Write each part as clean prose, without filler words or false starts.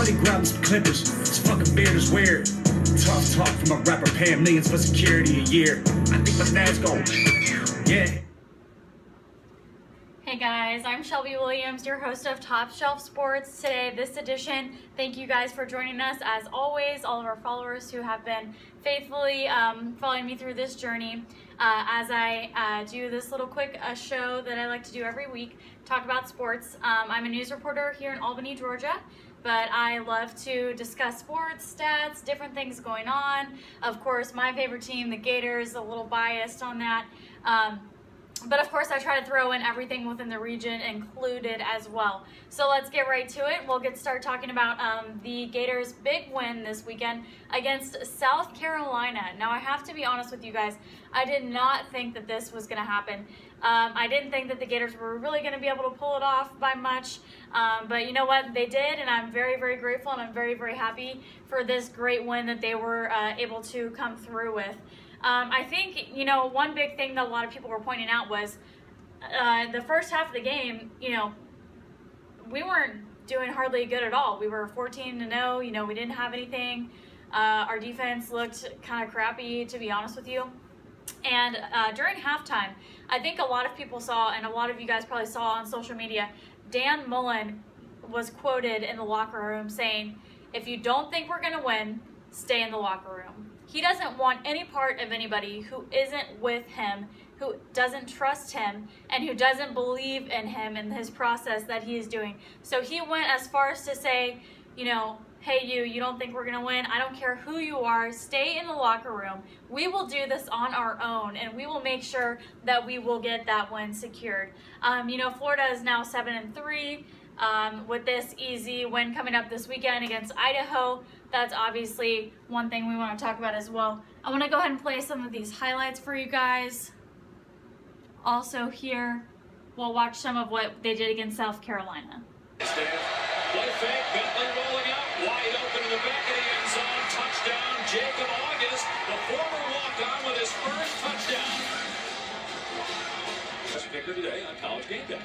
Buddy grabbing some clippers. This fucking beard is weird. Tough talk from a rapper paying millions for security a year. I think my dad's going, yeah. Hey guys, I'm Shelby Williams, your host of Top Shelf Sports. Today, this edition, thank you guys for joining us. As always, all of our followers who have been faithfully following me through this journey as I do this little quick show that I like to do every week, talk about sports. I'm a news reporter here in Albany, Georgia, but I love to discuss sports, stats, different things going on. Of course, my favorite team, the Gators, a little biased on that. But of course, I try to throw in everything within the region included as well. So let's get right to it. We'll start talking about the Gators' big win this weekend against South Carolina. Now, I have to be honest with you guys. I did not think that this was going to happen. I didn't think that the Gators were really going to be able to pull it off by much. But you know what? They did, and I'm very, very grateful, and I'm very, very happy for this great win that they were able to come through with. I think, one big thing that a lot of people were pointing out was the first half of the game, we weren't doing hardly good at all. We were 14-0, we didn't have anything. Our defense looked kind of crappy, to be honest with you. And during halftime, I think a lot of people saw, and a lot of you guys probably saw on social media, Dan Mullen was quoted in the locker room saying, "If you don't think we're going to win, stay in the locker room." He doesn't want any part of anybody who isn't with him, who doesn't trust him, and who doesn't believe in him and his process that he is doing. So he went as far as to say, hey, you don't think we're going to win? I don't care who you are. Stay in the locker room. We will do this on our own, and we will make sure that we will get that win secured. Florida is now 7-3. With this easy win coming up this weekend against Idaho. That's obviously one thing we want to talk about as well. I want to go ahead and play some of these highlights for you guys. Also here, we'll watch some of what they did against South Carolina. Play fake, Bentley rolling out, wide open in the back of the end zone. Touchdown, Jacob August, the former walk-on with his first touchdown. Best kicker today on College Game Day.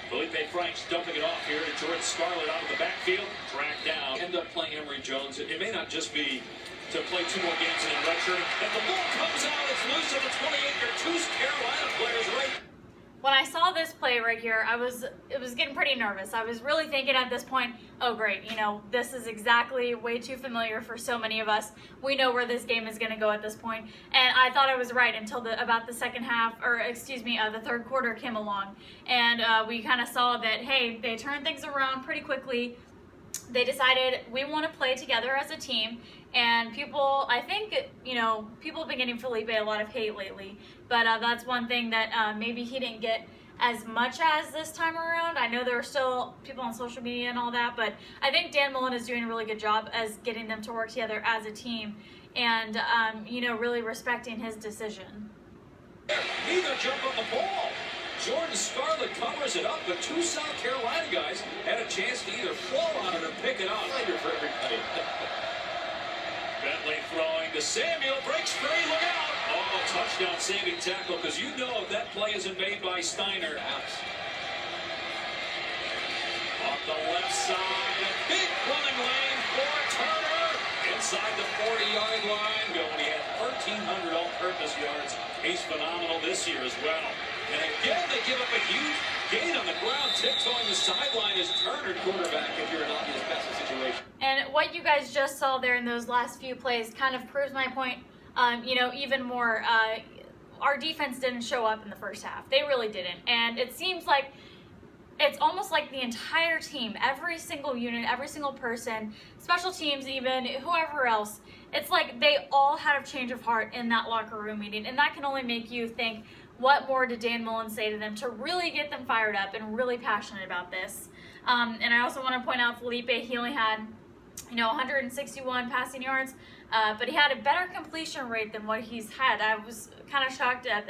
Felipe Franks dumping it off here to Jordan Scarlett out of the backfield. Tracked down. End up playing Emory Jones. It may not just be to play 2 more games and then redshirt. And the ball comes out. It's loose at the 28-yard. 2 Carolina players right. When I saw this play right here, it was getting pretty nervous. I was really thinking at this point, oh great, this is exactly way too familiar for so many of us. We know where this game is going to go at this point. And I thought I was right until about the second half, the third quarter came along. And we kind of saw that, hey, they turned things around pretty quickly. They decided we want to play together as a team. And people, I think, people have been getting Felipe a lot of hate lately. But that's one thing that maybe he didn't get as much as this time around. I know there are still people on social media and all that, but I think Dan Mullen is doing a really good job as getting them to work together as a team and, really respecting his decision. Neither jump on the ball. Jordan Scarlett covers it up, but 2 South Carolina guys had a chance to either fall on it or pick it up. Later for everybody. Bentley throwing to Samuel, breaks free, look out! Oh, touchdown saving tackle, because you know that play isn't made by Steiner. Off the left side, a big running lane for Turner. Inside the 40-yard line going. He had 1,300 all-purpose yards. He's phenomenal this year as well. And again, they give up a huge gain on the ground. Tiptoeing the sideline is Turner, quarterback, if you're an obvious passing situation. And what you guys just saw there in those last few plays kind of proves my point, even more. Our defense didn't show up in the first half. They really didn't. And it seems like it's almost like the entire team, every single unit, every single person, special teams even, whoever else, it's like they all had a change of heart in that locker room meeting. And that can only make you think, what more did Dan Mullen say to them to really get them fired up and really passionate about this? And I also want to point out Felipe, he only had 161 passing yards, but he had a better completion rate than what he's had. I was kind of shocked at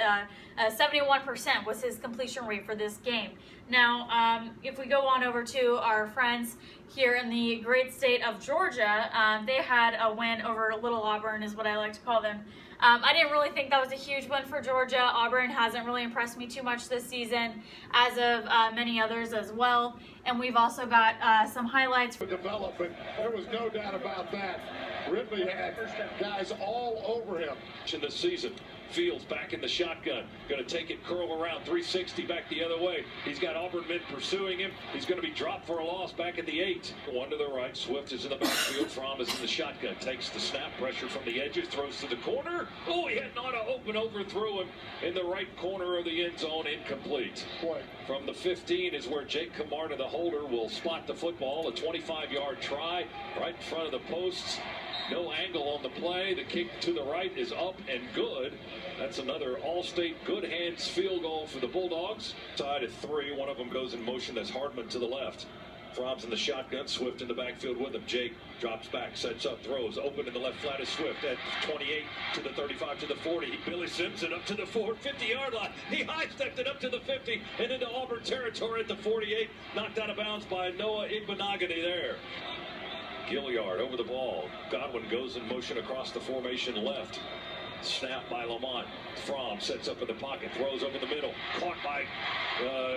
71% was his completion rate for this game. Now, if we go on over to our friends here in the great state of Georgia, they had a win over Little Auburn, is what I like to call them. I didn't really think that was a huge win for Georgia. Auburn hasn't really impressed me too much this season, as of many others as well. And we've also got some highlights. Development, there was no doubt about that. Ridley had guys all over him. In the season, Fields back in the shotgun, going to take it, curl around, 360 back the other way. He's got Auburn men pursuing him. He's going to be dropped for a loss back at the 8. One to the right, Swift is in the backfield. Fromm is in the shotgun, takes the snap, pressure from the edges, throws to the corner. Oh, he had Nauta open, overthrew him in the right corner of the end zone, incomplete. Boy. From the 15 is where Jake Camarda, the holder, will spot the football. A 25-yard try right in front of the posts. No angle on the play. The kick to the right is up and good. That's another All-State good hands field goal for the Bulldogs. Tied at 3. One of them goes in motion. That's Hardman to the left. Fromm's in the shotgun. Swift in the backfield with him. Jake drops back, sets up, throws. Open in the left flat is Swift at 28 to the 35 to the 40. Billy Simpson up to the 50-yard line. He high-stepped it up to the 50 and into Auburn territory at the 48. Knocked out of bounds by Noah Igbenogany there. Gilliard over the ball. Godwin goes in motion across the formation left. Snap by Lamont. Fromm sets up in the pocket, throws over the middle. Caught by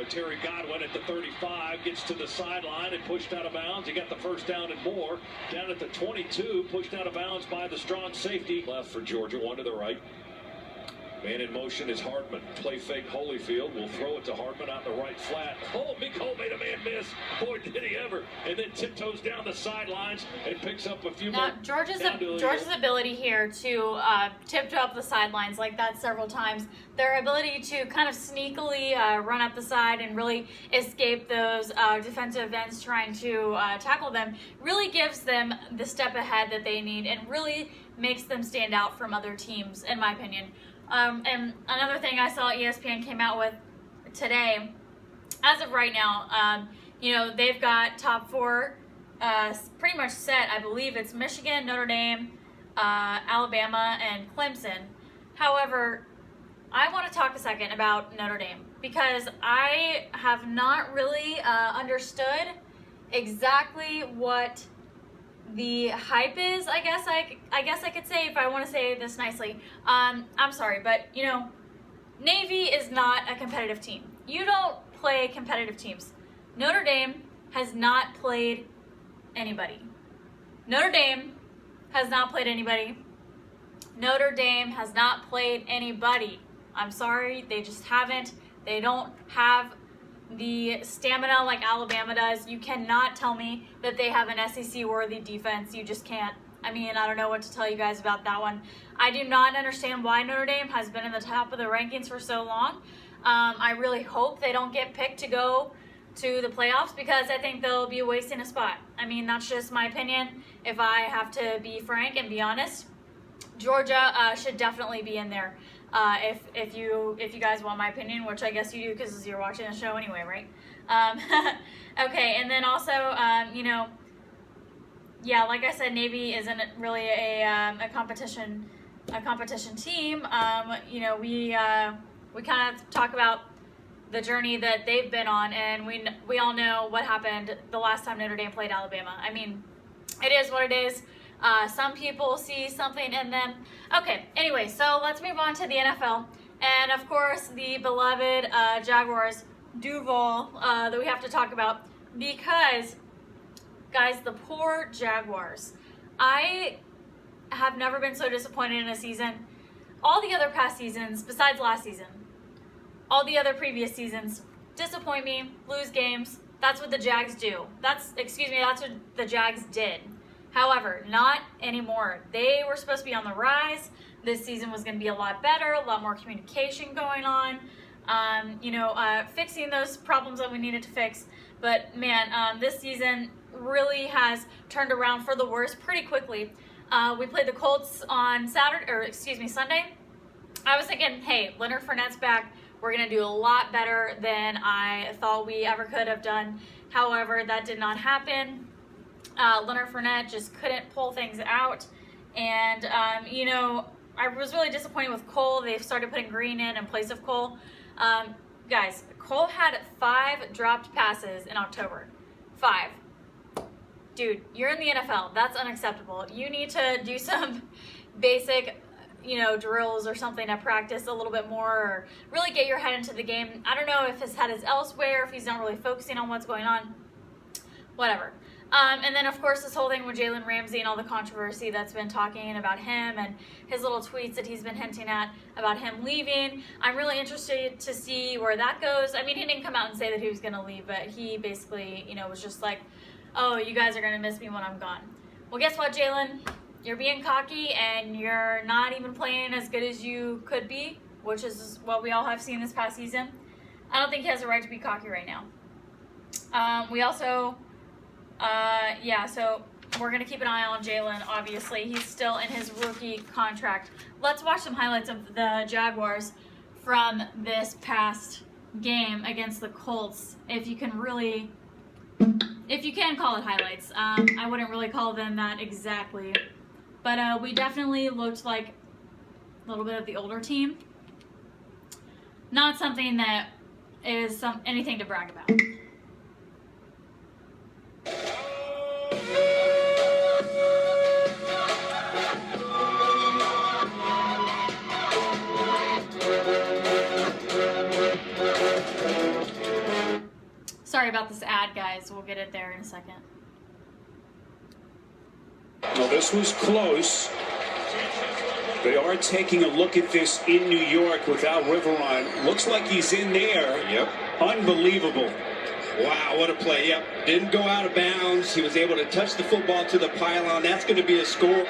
Terry Godwin at the 35. Gets to the sideline and pushed out of bounds. He got the first down and more. Down at the 22, pushed out of bounds by the strong safety. Left for Georgia, one to the right. Man in motion is Hardman. Play fake Holyfield. Will throw it to Hardman out in the right flat. Oh, Miko made a man miss. Boy, did he ever. And then tiptoes down the sidelines and picks up a few more. Now, Georgia's ability here to tiptoe up the sidelines like that several times, their ability to kind of sneakily run up the side and really escape those defensive ends trying to tackle them, really gives them the step ahead that they need and really makes them stand out from other teams, in my opinion. And another thing I saw ESPN came out with today, as of right now, they've got top 4 pretty much set. I believe it's Michigan, Notre Dame, Alabama, and Clemson. However, I want to talk a second about Notre Dame because I have not really understood exactly what the hype is, I guess I could say, if I want to say this nicely. I'm sorry, but Navy is not a competitive team. You don't play competitive teams. Notre Dame has not played anybody. Notre Dame has not played anybody. Notre Dame has not played anybody. I'm sorry, they just haven't. They don't have the stamina like Alabama does. You cannot tell me that they have an SEC-worthy defense. You just can't. I mean, I don't know what to tell you guys about that one. I do not understand why Notre Dame has been in the top of the rankings for so long. I really hope they don't get picked to go to the playoffs because I think they'll be wasting a spot. I mean, that's just my opinion. If I have to be frank and be honest, Georgia should definitely be in there. If you guys want my opinion, which I guess you do because you're watching the show anyway, right? Okay, and then also, like I said, Navy isn't really a competition team. We kind of talk about the journey that they've been on, and we all know what happened the last time Notre Dame played Alabama. I mean, it is what it is. Some people see something in them. Okay, anyway, so let's move on to the NFL. And, of course, the beloved Jaguars, Duval, that we have to talk about. Because, guys, the poor Jaguars. I have never been so disappointed in a season. All the other past seasons, besides last season, all the other previous seasons, disappoint me, lose games. That's what the Jags do. That's what the Jags did. However, not anymore. They were supposed to be on the rise. This season was going to be a lot better, a lot more communication going on, fixing those problems that we needed to fix. But, man, this season really has turned around for the worse pretty quickly. We played the Colts on Sunday. I was thinking, hey, Leonard Fournette's back. We're going to do a lot better than I thought we ever could have done. However, that did not happen. Leonard Fournette just couldn't pull things out. And, I was really disappointed with Cole. They've started putting Green in place of Cole. Guys, Cole had 5 dropped passes in October. 5. Dude, you're in the NFL. That's unacceptable. You need to do some basic, drills or something at practice a little bit more, or really get your head into the game. I don't know if his head is elsewhere, if he's not really focusing on what's going on, whatever. And then, of course, this whole thing with Jalen Ramsey and all the controversy that's been talking about him and his little tweets that he's been hinting at about him leaving. I'm really interested to see where that goes. I mean, he didn't come out and say that he was going to leave, but he basically, was just like, oh, you guys are going to miss me when I'm gone. Well, guess what, Jalen? You're being cocky and you're not even playing as good as you could be, which is what we all have seen this past season. I don't think he has a right to be cocky right now. We also... so we're going to keep an eye on Jalen, obviously. He's still in his rookie contract. Let's watch some highlights of the Jaguars from this past game against the Colts. If you can call it highlights. I wouldn't really call them that exactly. But we definitely looked like a little bit of the older team. Not something that is anything to brag about. Sorry about this ad, guys. We'll get it there in a second. Well, this was close. They are taking a look at this in New York without Riverine. Looks like he's in there. Yep. Unbelievable. Wow, what a play. Yep. Didn't go out of bounds. He was able to touch the football to the pylon. That's going to be a score.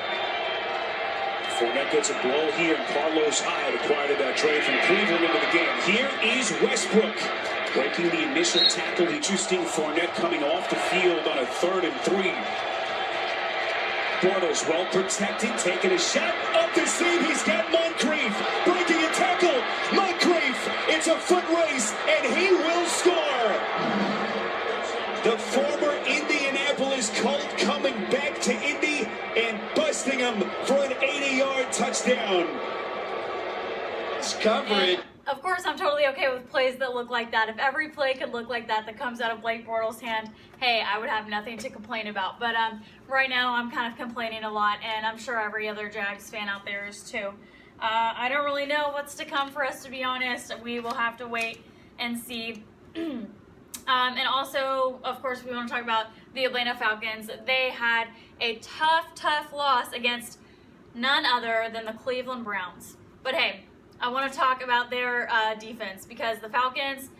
Fournette gets a blow here, and Carlos Hyde acquired that trade from Cleveland into the game. Here is Westbrook breaking the initial tackle. Interesting, Fournette coming off the field on a 3rd and 3. Bortles well protected, taking a shot up the seam. He's got Moncrief breaking a tackle. Moncrief, it's a foot race, and he will score. The former Indianapolis Colt coming back to Indy and busting him for an 80-yard touchdown. It's coverage. Of course, I'm totally okay with plays that look like that. If every play could look like that comes out of Blake Bortles' hand, hey, I would have nothing to complain about. But right now, I'm kind of complaining a lot, and I'm sure every other Jags fan out there is too. I don't really know what's to come for us, to be honest. We will have to wait and see. And also, of course, we want to talk about the Atlanta Falcons. They had a tough loss against none other than the Cleveland Browns. But hey, I want to talk about their defense, because the Falcons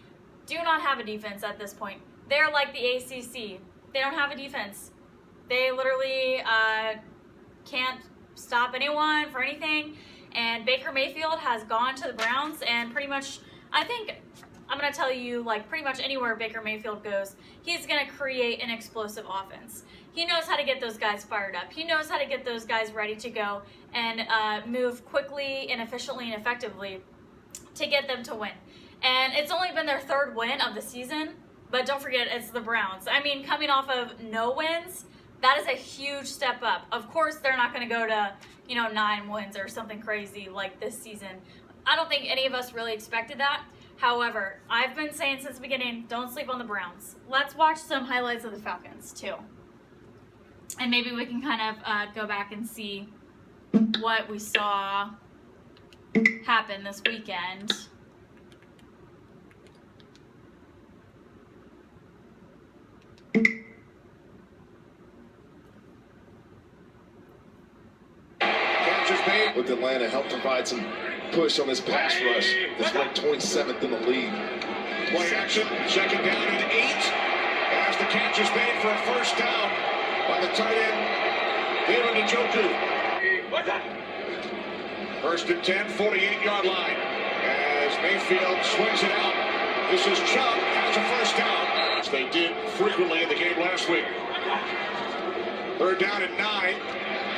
do not have a defense at this point. They're like the ACC. They don't have a defense. They literally can't stop anyone for anything. And Baker Mayfield has gone to the Browns, and pretty much, I think, I'm going to tell you, like, pretty much anywhere Baker Mayfield goes, he's going to create an explosive offense. He knows how to get those guys fired up. He knows how to get those guys ready to go and move quickly and efficiently and effectively to get them to win. And it's only been their 3rd win of the season, but don't forget, it's the Browns. I mean, coming off of no wins, that is a huge step up. Of course, they're not going to go to, 9 wins or something crazy like this season. I don't think any of us really expected that. However, I've been saying since the beginning, don't sleep on the Browns. Let's watch some highlights of the Falcons, too. And maybe we can kind of go back and see what we saw happen this weekend. With Atlanta, helped provide some push on this pass rush. That's ranked 27th in the league. Play action, 2nd down and 8. As the catch is made for a 1st down by the tight end, David Njoku. 1st and 10, 48-yard line. As Mayfield swings it out, this is Chubb, has a 1st down. As they did frequently in the game last week. 3rd down and 9.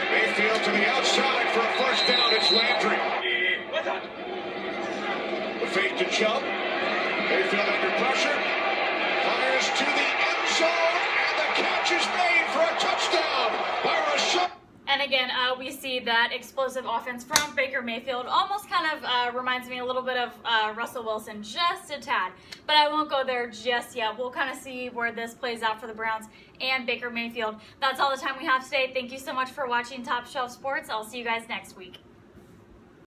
Mayfield to the outside for a 1st down. It's Landry. The fake to Chubb. Mayfield under pressure. Fires to the end zone, and the catch is made for a touchdown by Rashad. And again, we see that explosive offense from Baker Mayfield. Almost kind of reminds me a little bit of Russell Wilson, just a tad. But I won't go there just yet. We'll kind of see where this plays out for the Browns and Baker Mayfield. That's all the time we have today. Thank you so much for watching Top Shelf Sports. I'll see you guys next week.